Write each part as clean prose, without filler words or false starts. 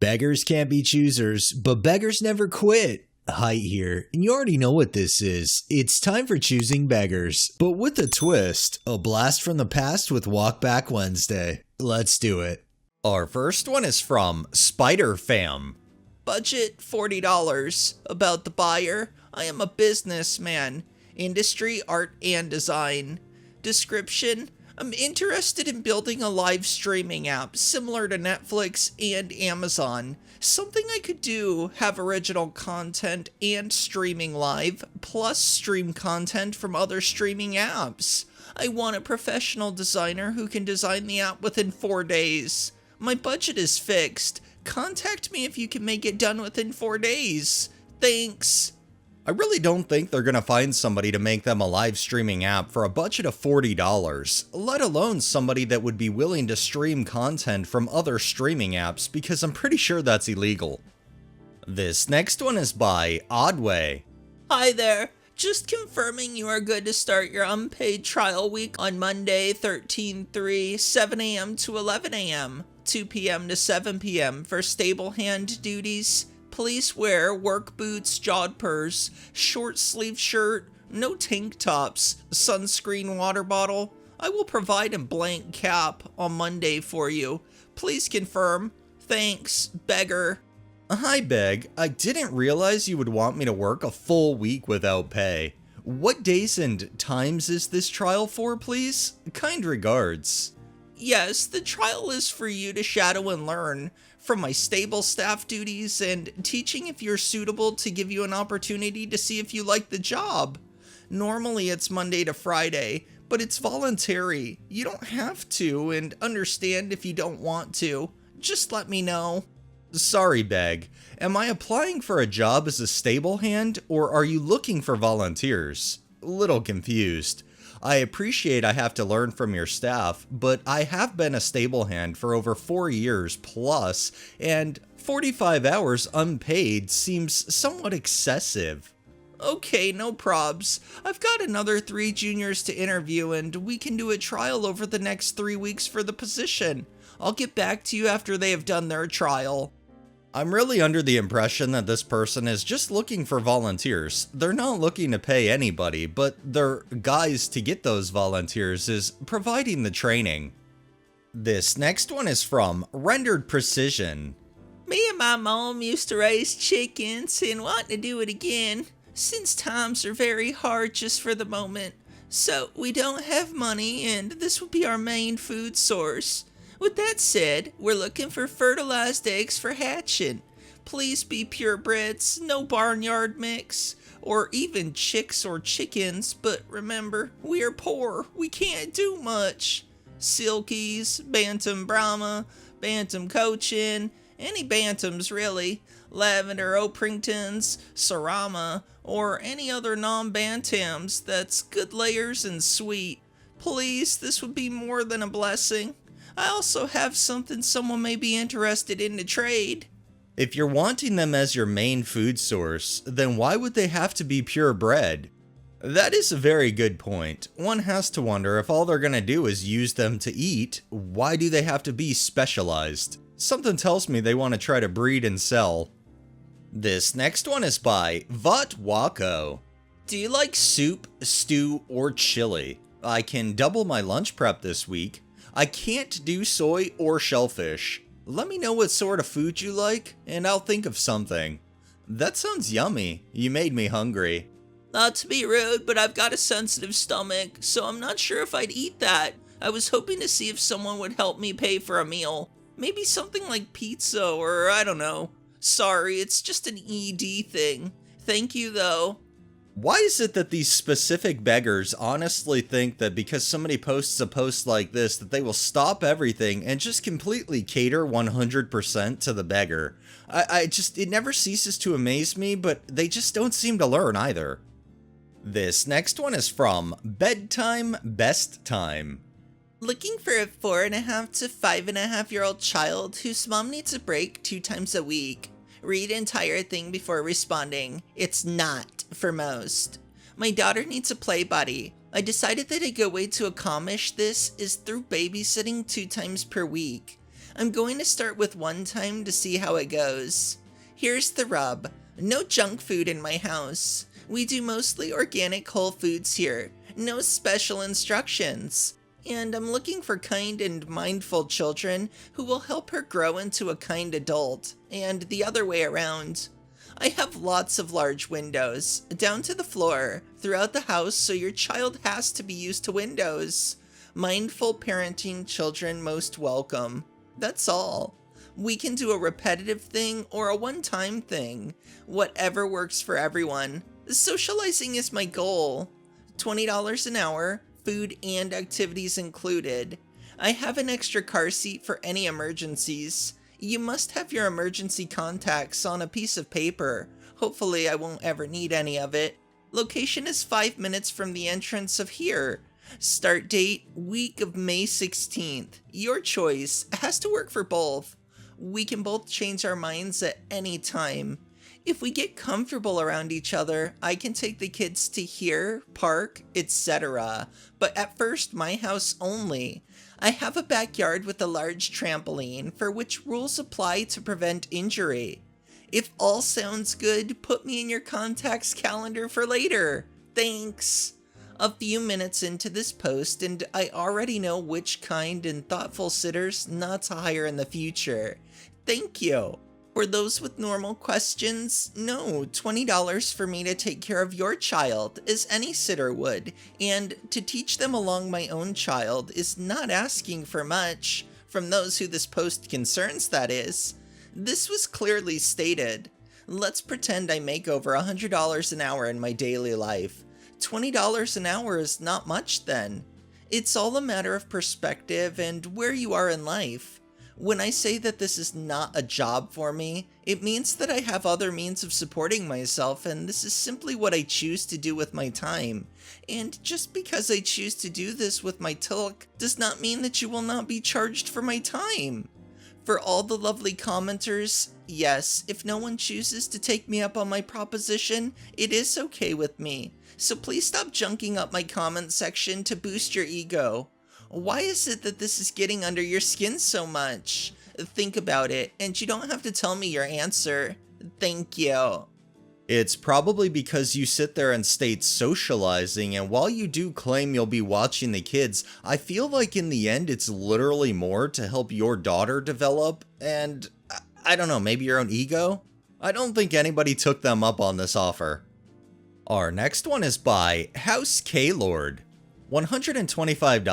Beggars can't be choosers, but beggars never quit. Height here, and you already know what this is. It's time for Choosing Beggars, but with a twist, a blast from the past with Walkback Wednesday. Let's do it. Our first one is from Spider Fam. Budget $40. About the buyer, I am a businessman. Industry, art, and design. Description, I'm interested in building a live streaming app similar to Netflix and Amazon. Something I could do, have original content and streaming live, plus stream content from other streaming apps. I want a professional designer who can design the app within 4 days. My budget is fixed. Contact me if you can make it done within 4 days. Thanks. I really don't think they're gonna find somebody to make them a live streaming app for a budget of $40, let alone somebody that would be willing to stream content from other streaming apps, because I'm pretty sure that's illegal. This next one is by Oddway. Hi there. Just confirming you are good to start your unpaid trial week on Monday, 13/3, 7 a.m. to 11 a.m., 2 p.m. to 7 p.m. for stable hand duties. Please wear work boots, jodhpurs, short sleeve shirt, no tank tops, sunscreen water bottle. I will provide a blank cap on Monday for you. Please confirm. Thanks, beggar. Hi, Beg. I didn't realize you would want me to work a full week without pay. What days and times is this trial for, please? Kind regards. Yes, the trial is for you to shadow and learn from my stable staff duties and teaching if you're suitable to give you an opportunity to see if you like the job. Normally it's Monday to Friday, but it's voluntary. You don't have to, and understand if you don't want to. Just let me know. Sorry, Beg. Am I applying for a job as a stable hand, or are you looking for volunteers? Little confused. I appreciate I have to learn from your staff, but I have been a stable hand for over 4 years plus, and 45 hours unpaid seems somewhat excessive. Okay, no probs. I've got another 3 juniors to interview, and we can do a trial over the next 3 weeks for the position. I'll get back to you after they have done their trial. I'm really under the impression that this person is just looking for volunteers. They're not looking to pay anybody, but their guise to get those volunteers is providing the training. This next one is from Rendered Precision. Me and my mom used to raise chickens and want to do it again, since times are very hard just for the moment. So we don't have money, and this will be our main food source. With that said, we're looking for fertilized eggs for hatching. Please be purebreds, no barnyard mix, or even chicks or chickens, but remember, we are poor, we can't do much. Silkies, Bantam Brahma, Bantam Cochin, any Bantams really, Lavender Opringtons, Sarama, or any other non-Bantams that's good layers and sweet. Please, this would be more than a blessing. I also have something someone may be interested in to trade. If you're wanting them as your main food source, then why would they have to be purebred? That is a very good point. One has to wonder if all they're gonna do is use them to eat, why do they have to be specialized? Something tells me they want to try to breed and sell. This next one is by Vut Wako. Do you like soup, stew, or chili? I can double my lunch prep this week. I can't do soy or shellfish. Let me know what sort of food you like, and I'll think of something. That sounds yummy. You made me hungry. Not to be rude, but I've got a sensitive stomach, so I'm not sure if I'd eat that. I was hoping to see if someone would help me pay for a meal. Maybe something like pizza, or I don't know. Sorry, it's just an ED thing. Thank you, though. Why is it that these specific beggars honestly think that because somebody posts a post like this that they will stop everything and just completely cater 100% to the beggar? It never ceases to amaze me, but they just don't seem to learn either. This next one is from Bedtime Best Time. Looking for a 4.5 to 5.5-year-old child whose mom needs a break 2 times a week. Read entire thing before responding. It's not for most. My daughter needs a play buddy. I decided that a good way to accomplish this is through babysitting 2 times per week. I'm going to start with one time to see how it goes. Here's the rub. No junk food in my house. We do mostly organic whole foods here. No special instructions. And I'm looking for kind and mindful children who will help her grow into a kind adult, and the other way around. I have lots of large windows, down to the floor, throughout the house, so your child has to be used to windows. Mindful parenting children most welcome. That's all. We can do a repetitive thing or a one-time thing. Whatever works for everyone. Socializing is my goal. $20 an hour, food and activities included. I have an extra car seat for any emergencies. You must have your emergency contacts on a piece of paper. Hopefully I won't ever need any of it. Location is 5 minutes from the entrance of here. Start date, week of May 16th. Your choice. It has to work for both. We can both change our minds at any time. If we get comfortable around each other, I can take the kids to here, park, etc. But at first, my house only. I have a backyard with a large trampoline, for which rules apply to prevent injury. If all sounds good, put me in your contacts calendar for later. Thanks. A few minutes into this post, and I already know which kind and thoughtful sitters not to hire in the future. Thank you. For those with normal questions, no, $20 for me to take care of your child, as any sitter would, and to teach them along my own child is not asking for much, from those who this post concerns, that is. This was clearly stated. Let's pretend I make over $100 an hour in my daily life. $20 an hour is not much then. It's all a matter of perspective and where you are in life. When I say that this is not a job for me, it means that I have other means of supporting myself, and this is simply what I choose to do with my time. And just because I choose to do this with my tilk does not mean that you will not be charged for my time. For all the lovely commenters, yes, if no one chooses to take me up on my proposition, it is okay with me. So please stop junking up my comment section to boost your ego. Why is it that this is getting under your skin so much? Think about it, and you don't have to tell me your answer. Thank you. It's probably because you sit there and state socializing, and while you do claim you'll be watching the kids, I feel like in the end it's literally more to help your daughter develop, and I don't know, maybe your own ego? I don't think anybody took them up on this offer. Our next one is by House K-Lord. $125,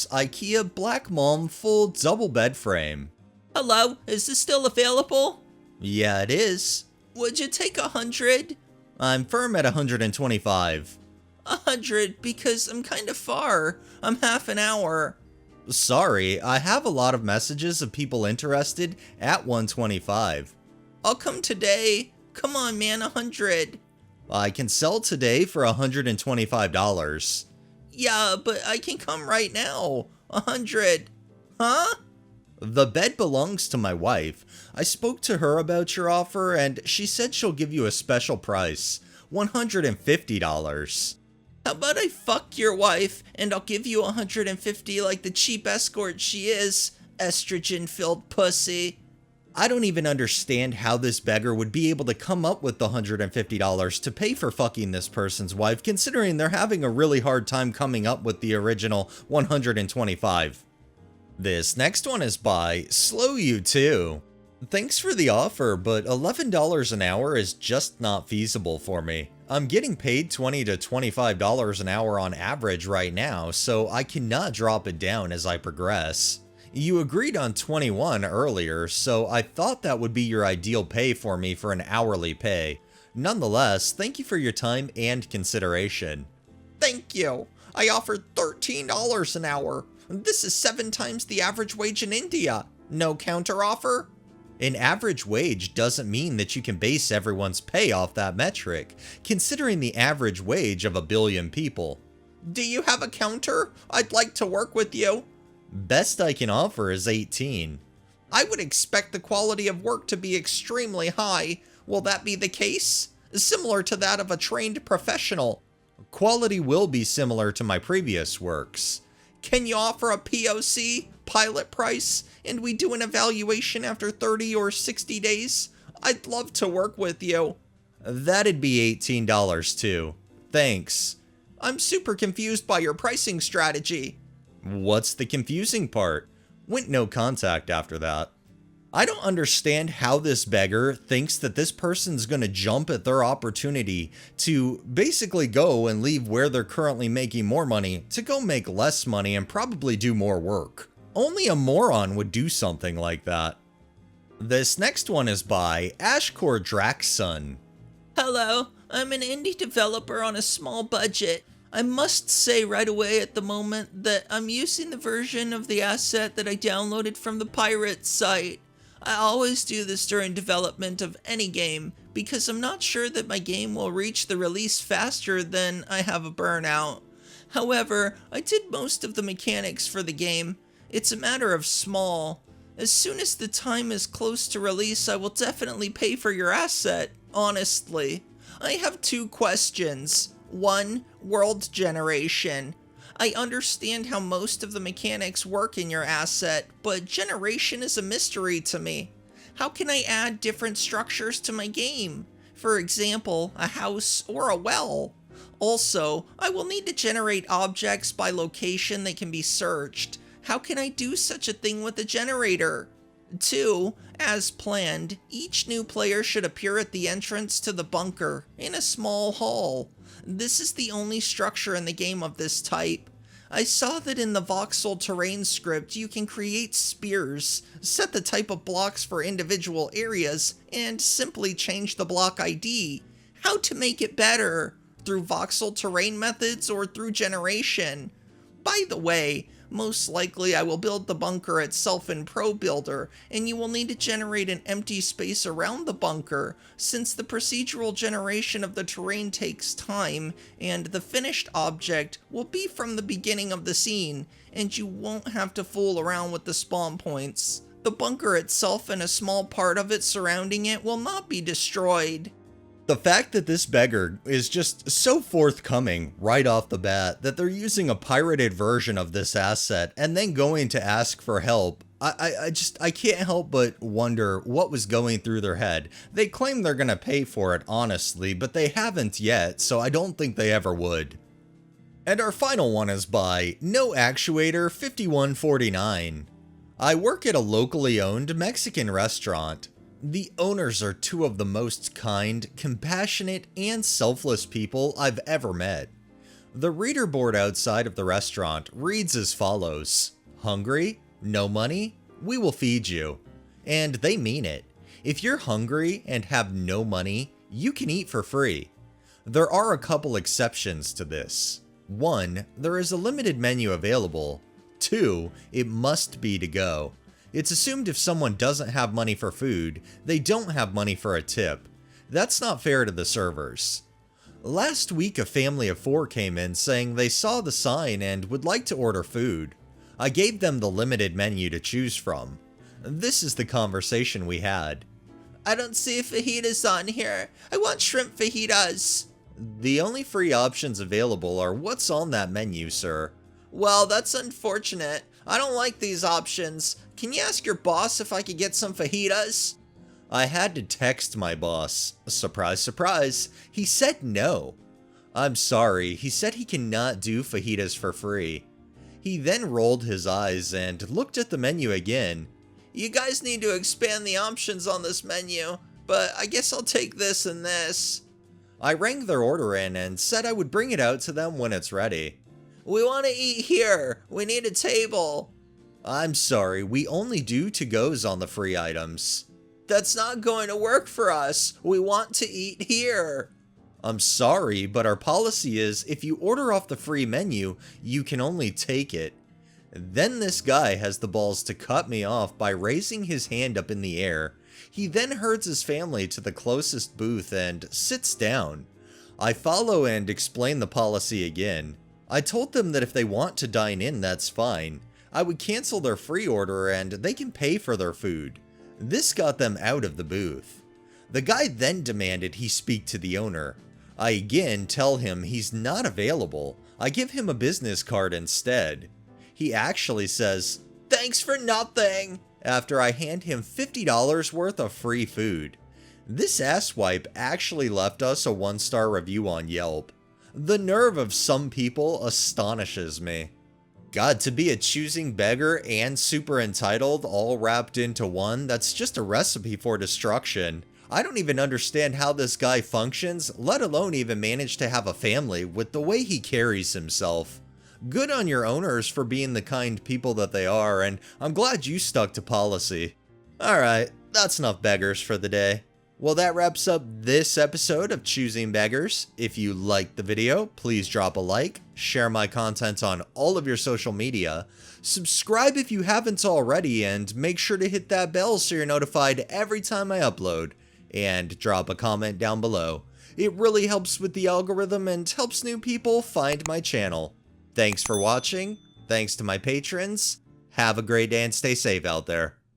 IKEA Black Mom full double bed frame. Hello, is this still available? Yeah, it is. Would you take 100? I'm firm at 125. 100 because I'm kind of far. I'm half an hour. Sorry, I have a lot of messages of people interested at 125. I'll come today. Come on, man, 100. I can sell today for $125. Yeah, but I can come right now. 100. Huh? The bed belongs to my wife. I spoke to her about your offer and she said she'll give you a special price. $150. How about I fuck your wife and I'll give you 150 like the cheap escort she is, estrogen-filled pussy. I don't even understand how this beggar would be able to come up with the $150 to pay for fucking this person's wife, considering they're having a really hard time coming up with the original 125. This next one is by Slow You Too. Thanks for the offer, but $11 an hour is just not feasible for me. I'm getting paid $20 to $25 an hour on average right now, so I cannot drop it down as I progress. You agreed on 21 earlier, so I thought that would be your ideal pay for me for an hourly pay. Nonetheless, thank you for your time and consideration. Thank you. I offered $13 an hour. This is 7 times the average wage in India. No counteroffer? An average wage doesn't mean that you can base everyone's pay off that metric, considering the average wage of 1 billion people. Do you have a counter? I'd like to work with you. Best I can offer is 18. I would expect the quality of work to be extremely high. Will that be the case? Similar to that of a trained professional. Quality will be similar to my previous works. Can you offer a POC, pilot price, and we do an evaluation after 30 or 60 days? I'd love to work with you. That'd be $18 too. Thanks. I'm super confused by your pricing strategy. What's the confusing part? Went no contact after that. I don't understand how this beggar thinks that this person's gonna jump at their opportunity to basically go and leave where they're currently making more money to go make less money and probably do more work. Only a moron would do something like that. This next one is by Ashcore Draxson. Hello, I'm an indie developer on a small budget. I must say right away at the moment that I'm using the version of the asset that I downloaded from the pirate site. I always do this during development of any game because I'm not sure that my game will reach the release faster than I have a burnout. However, I did most of the mechanics for the game. It's a matter of small. As soon as the time is close to release, I will definitely pay for your asset, honestly. I have 2 questions. 1. World generation. I understand how most of the mechanics work in your asset, but generation is a mystery to me. How can I add different structures to my game? For example, a house or a well. Also, I will need to generate objects by location that can be searched. How can I do such a thing with a generator? 2. As planned, each new player should appear at the entrance to the bunker in a small hall. This is the only structure in the game of this type. I saw that in the voxel terrain script you can create spears, set the type of blocks for individual areas, and simply change the block ID. How to make it better? Through voxel terrain methods or through generation? By the way, most likely I will build the bunker itself in Pro Builder, and you will need to generate an empty space around the bunker, since the procedural generation of the terrain takes time, and the finished object will be from the beginning of the scene, and you won't have to fool around with the spawn points. The bunker itself and a small part of it surrounding it will not be destroyed. The fact that this beggar is just so forthcoming right off the bat that they're using a pirated version of this asset and then going to ask for help, I can't help but wonder what was going through their head. They claim they're gonna pay for it, honestly, but they haven't yet, so I don't think they ever would. And our final one is by No Actuator 5149. I work at a locally owned Mexican restaurant. The owners are 2 of the most kind, compassionate, and selfless people I've ever met. The reader board outside of the restaurant reads as follows: "Hungry? No money? We will feed you." And they mean it. If you're hungry and have no money, you can eat for free. There are a couple exceptions to this. 1. There is a limited menu available. 2. It must be to go. It's assumed if someone doesn't have money for food, they don't have money for a tip. That's not fair to the servers. Last week a family of 4 came in saying they saw the sign and would like to order food. I gave them the limited menu to choose from. This is the conversation we had. I don't see fajitas on here. I want shrimp fajitas. The only free options available are what's on that menu, sir. Well, that's unfortunate. I don't like these options. Can you ask your boss if I could get some fajitas? I had to text my boss. Surprise, surprise. He said no. I'm sorry, he said he cannot do fajitas for free. He then rolled his eyes and looked at the menu again. You guys need to expand the options on this menu, but I guess I'll take this and this. I rang their order in and said I would bring it out to them when it's ready. We want to eat here. We need a table. I'm sorry, we only do to-goes on the free items. That's not going to work for us. We want to eat here. I'm sorry, but our policy is if you order off the free menu, you can only take it. Then this guy has the balls to cut me off by raising his hand up in the air. He then herds his family to the closest booth and sits down. I follow and explain the policy again. I told them that if they want to dine in, that's fine. I would cancel their free order and they can pay for their food. This got them out of the booth. The guy then demanded he speak to the owner. I again tell him he's not available. I give him a business card instead. He actually says, "Thanks for nothing," after I hand him $50 worth of free food. This asswipe actually left us a 1-star review on Yelp. The nerve of some people astonishes me. God, to be a choosing beggar and super entitled all wrapped into one, that's just a recipe for destruction. I don't even understand how this guy functions, let alone even manage to have a family with the way he carries himself. Good on your owners for being the kind people that they are, and I'm glad you stuck to policy. Alright, that's enough beggars for the day. Well, that wraps up this episode of Choosing Beggars. If you liked the video, please drop a like, share my content on all of your social media, subscribe if you haven't already, and make sure to hit that bell so you're notified every time I upload, and drop a comment down below. It really helps with the algorithm and helps new people find my channel. Thanks for watching, thanks to my patrons, have a great day and stay safe out there.